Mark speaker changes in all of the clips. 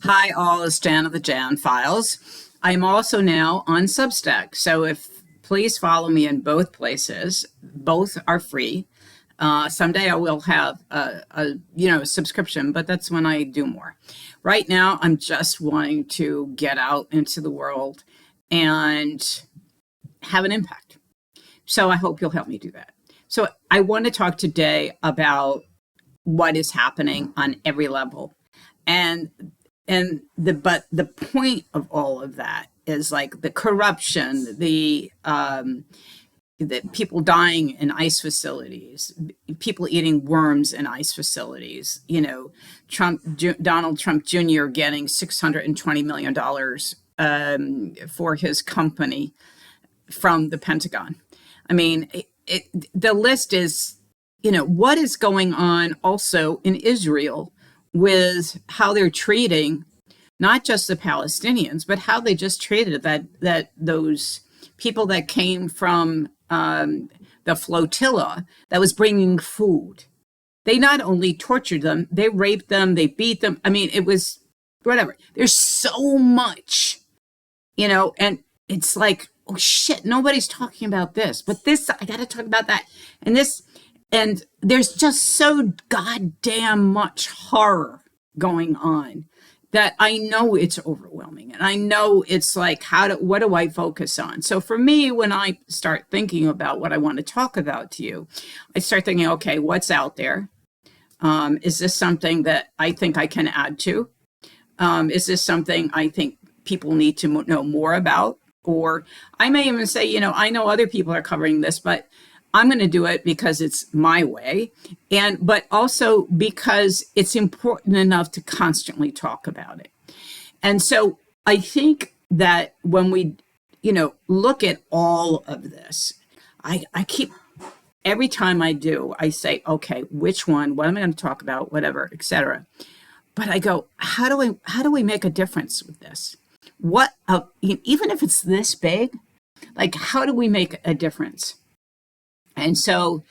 Speaker 1: Hi, all. It's Jan of the Jan Files. I'm also now on Substack, so if please follow me in both places. Both are free. Someday I will have a subscription, but that's when I do more. Right now, I'm just wanting to get out into the world and have an impact. So I hope you'll help me do that. So I want to talk today about what is happening on every level, and the point of all of that is like the corruption, the people dying in ICE facilities, people eating worms in ICE facilities. Donald Trump Jr. getting $620 million for his company from the Pentagon. I mean, the list is, what is going on also in Israel with how they're treating not just the Palestinians, but how they just treated those people that came from the flotilla that was bringing food. They not only tortured them, they raped them, they beat them. I mean, it was whatever. There's so much, and it's like, oh shit, nobody's talking about this, but this, I got to talk about that. And there's just so goddamn much horror going on that I know it's overwhelming. And I know it's like, what do I focus on? So for me, when I start thinking about what I want to talk about to you, I start thinking, okay, what's out there? Is this something that I think I can add to? Is this something I think people need to know more about? Or I may even say, I know other people are covering this, but I'm going to do it because it's my way, but also because it's important enough to constantly talk about it. And so I think that when we, look at all of this, I keep, every time I do, I say, okay, which one, what am I going to talk about, whatever, etc. But I go, how do we make a difference with this? Even if it's this big, like, how do we make a difference? And so,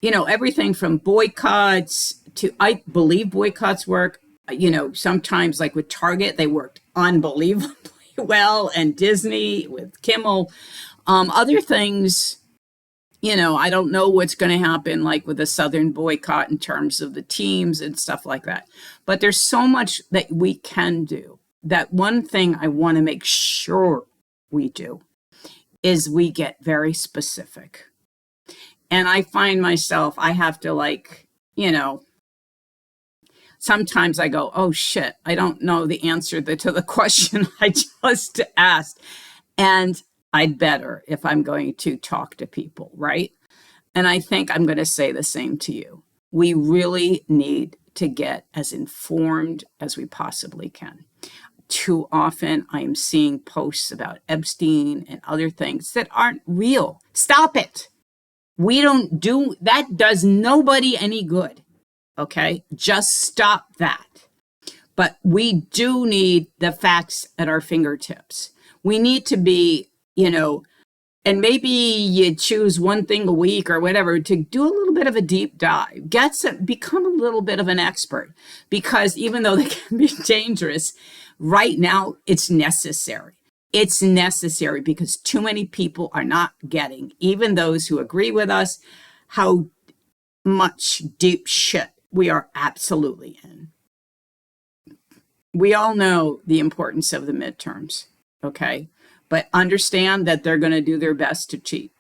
Speaker 1: everything from boycotts to, I believe boycotts work. Sometimes like with Target, they worked unbelievably well, and Disney with Kimmel. Other things, I don't know what's going to happen like with the Southern boycott in terms of the teams and stuff like that. But there's so much that we can do. That one thing I want to make sure we do is we get very specific. And I find myself, I have to sometimes I go, oh shit, I don't know the answer to the question I just asked. And I'd better if I'm going to talk to people, right? And I think I'm going to say the same to you. We really need to get as informed as we possibly can. Too often I'm seeing posts about Epstein and other things that aren't real. Stop it. We don't do that, does nobody any good. Okay, just stop that. But we do need the facts at our fingertips. We need to be, and maybe you choose one thing a week or whatever to do a little bit of a deep dive. Become a little bit of an expert, because even though they can be dangerous, right now it's necessary. It's necessary because too many people are not getting, even those who agree with us, how much deep shit we are absolutely in. We all know the importance of the midterms, okay? But understand that they're going to do their best to cheat.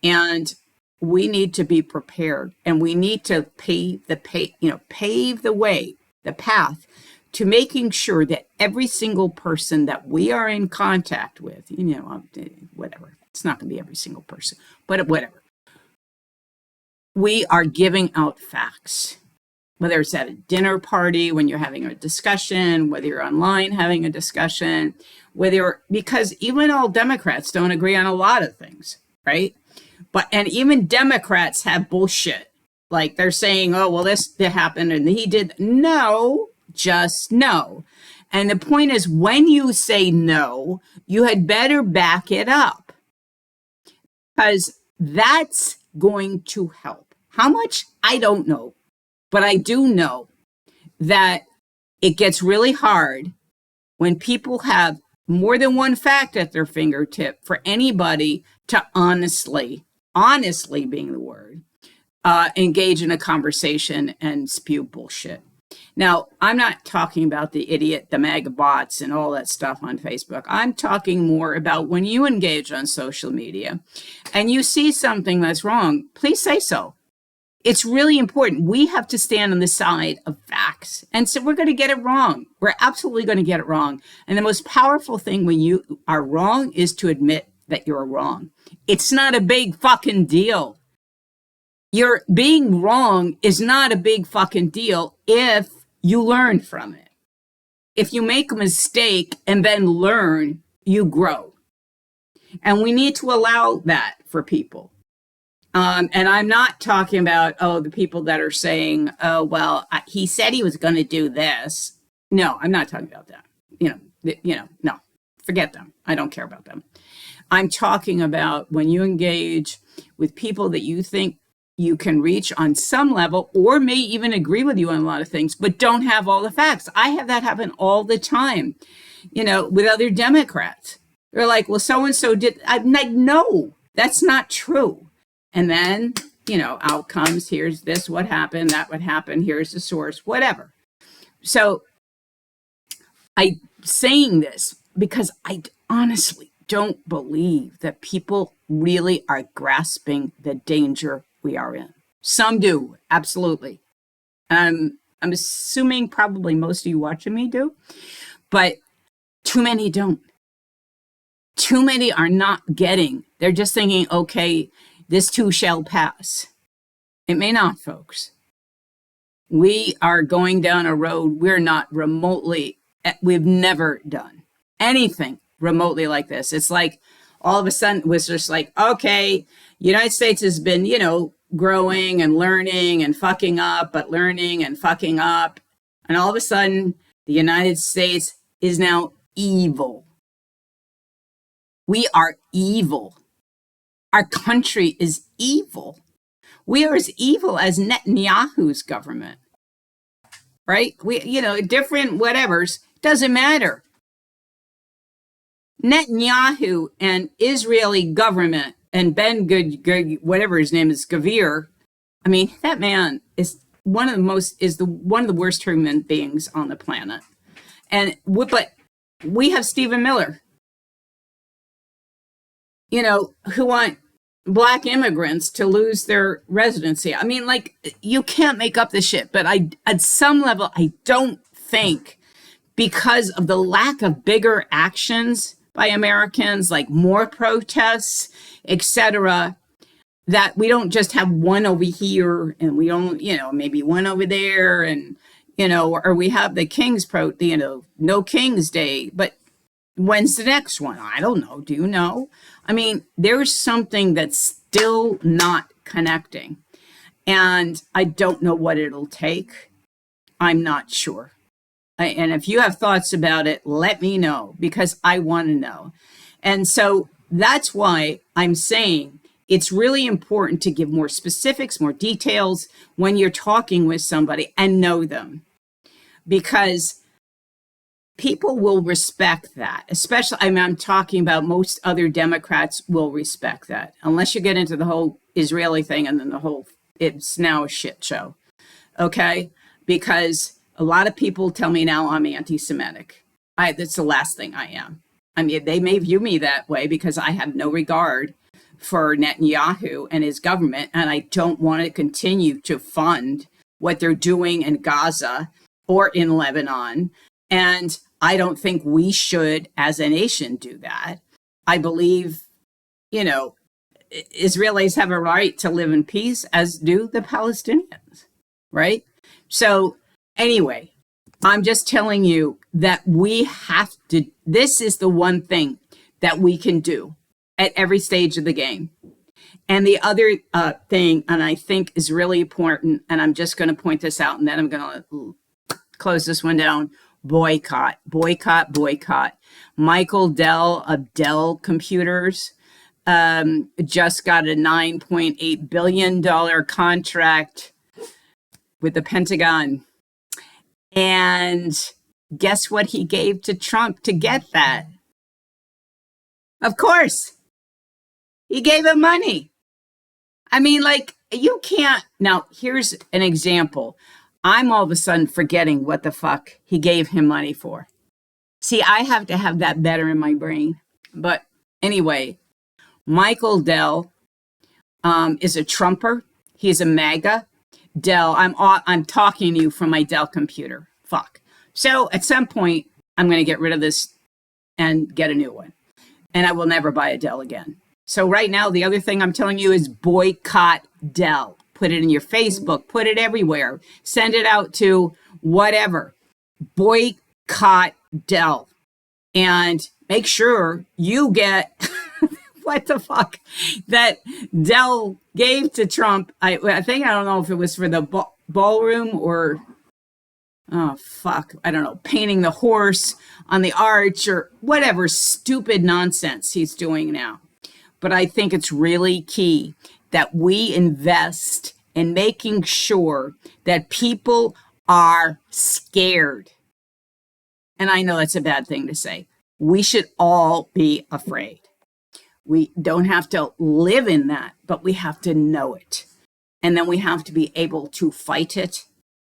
Speaker 1: And we need to be prepared, and we need to pave the way, the path to making sure that every single person that we are in contact with, whatever, it's not going to be every single person, but whatever, we are giving out facts, whether it's at a dinner party, when you're having a discussion, whether you're online having a discussion, because even all Democrats don't agree on a lot of things, right? And even Democrats have bullshit. Like they're saying, oh, well, this happened and he did. No. Just no. And the point is, when you say no, you had better back it up, because that's going to help. How much? I don't know. But I do know that It gets really hard when people have more than one fact at their fingertip for anybody to honestly being the word, engage in a conversation and spew bullshit. Now, I'm not talking about the idiot, the MAGA bots and all that stuff on Facebook. I'm talking more about when you engage on social media and you see something that's wrong, please say so. It's really important. We have to stand on the side of facts. And so we're going to get it wrong. We're absolutely going to get it wrong. And the most powerful thing when you are wrong is to admit that you're wrong. It's not a big fucking deal. Your being wrong is not a big fucking deal if you learn from it. If you make a mistake and then learn, you grow. And we need to allow that for people. And I'm not talking about, the people that are saying, oh, well, he said he was going to do this. No, I'm not talking about that. No, forget them. I don't care about them. I'm talking about when you engage with people that you think you can reach on some level or may even agree with you on a lot of things, but don't have all the facts. I have that happen all the time, with other Democrats. They're like, well, so-and-so did. I'm like, no, that's not true. And then, out comes, here's this, what happened, that would happen, here's the source, whatever. So I'm saying this because I honestly don't believe that people really are grasping the danger we are in. Some do, absolutely. I'm assuming probably most of you watching me do, but too many don't. Too many are not getting. They're just thinking, okay, this too shall pass. It may not, folks. We are going down a road we've never done anything remotely like this. It's like all of a sudden it was just like, okay, United States has been, growing and learning and fucking up, but learning and fucking up. And all of a sudden, the United States is now evil. We are evil. Our country is evil. We are as evil as Netanyahu's government, right? Different whatevers, doesn't matter. Netanyahu and Israeli government and Ben Good, whatever his name is, Gavir. I mean, that man is one of the worst human beings on the planet. But we have Stephen Miller, who want Black immigrants to lose their residency. I mean, like, you can't make up this shit. But at some level, I don't think, because of the lack of bigger actions by Americans, like more protests, etc., that we don't just have one over here and we don't, maybe one over there, and or we have the King's no King's Day, but when's the next one? I don't know. Do you know? I mean, there's something that's still not connecting. And I don't know what it'll take. I'm not sure. And if you have thoughts about it, let me know, because I want to know. And so that's why I'm saying it's really important to give more specifics, more details when you're talking with somebody and know them. Because people will respect that, especially, I'm talking about most other Democrats will respect that, unless you get into the whole Israeli thing and then it's now a shit show, okay? Because a lot of people tell me now I'm anti-Semitic. That's the last thing I am. I mean, they may view me that way because I have no regard for Netanyahu and his government, and I don't want to continue to fund what they're doing in Gaza or in Lebanon. And I don't think we should, as a nation, do that. I believe, Israelis have a right to live in peace, as do the Palestinians, right? So anyway, I'm just telling you that we have to, this is the one thing that we can do at every stage of the game. And the other thing, and I think is really important, and I'm just going to point this out, and then I'm going to close this one down. Boycott. Michael Dell of Dell Computers just got a $9.8 billion contract with the Pentagon. And guess what he gave to Trump to get that? Of course, he gave him money. I mean, like, you can't. Now, here's an example. I'm all of a sudden forgetting what the fuck he gave him money for. See, I have to have that better in my brain. But anyway, Michael Dell is a Trumper. He's a MAGA. Dell, I'm talking to you from my Dell computer. Fuck. So at some point, I'm going to get rid of this and get a new one. And I will never buy a Dell again. So right now, the other thing I'm telling you is boycott Dell. Put it in your Facebook. Put it everywhere. Send it out to whatever. Boycott Dell. And make sure you get what the fuck that Dell gave to Trump. I think, I don't know if it was for the ballroom or, oh, fuck, I don't know, painting the horse on the arch or whatever stupid nonsense he's doing now. But I think it's really key that we invest in making sure that people are scared. And I know that's a bad thing to say. We should all be afraid. We don't have to live in that, but we have to know it. And then we have to be able to fight it.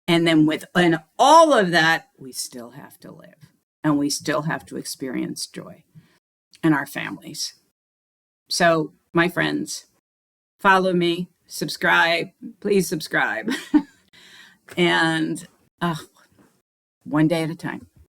Speaker 1: And then within all of that, we still have to live. And we still have to experience joy in our families. So, my friends, follow me, subscribe, please subscribe. And one day at a time.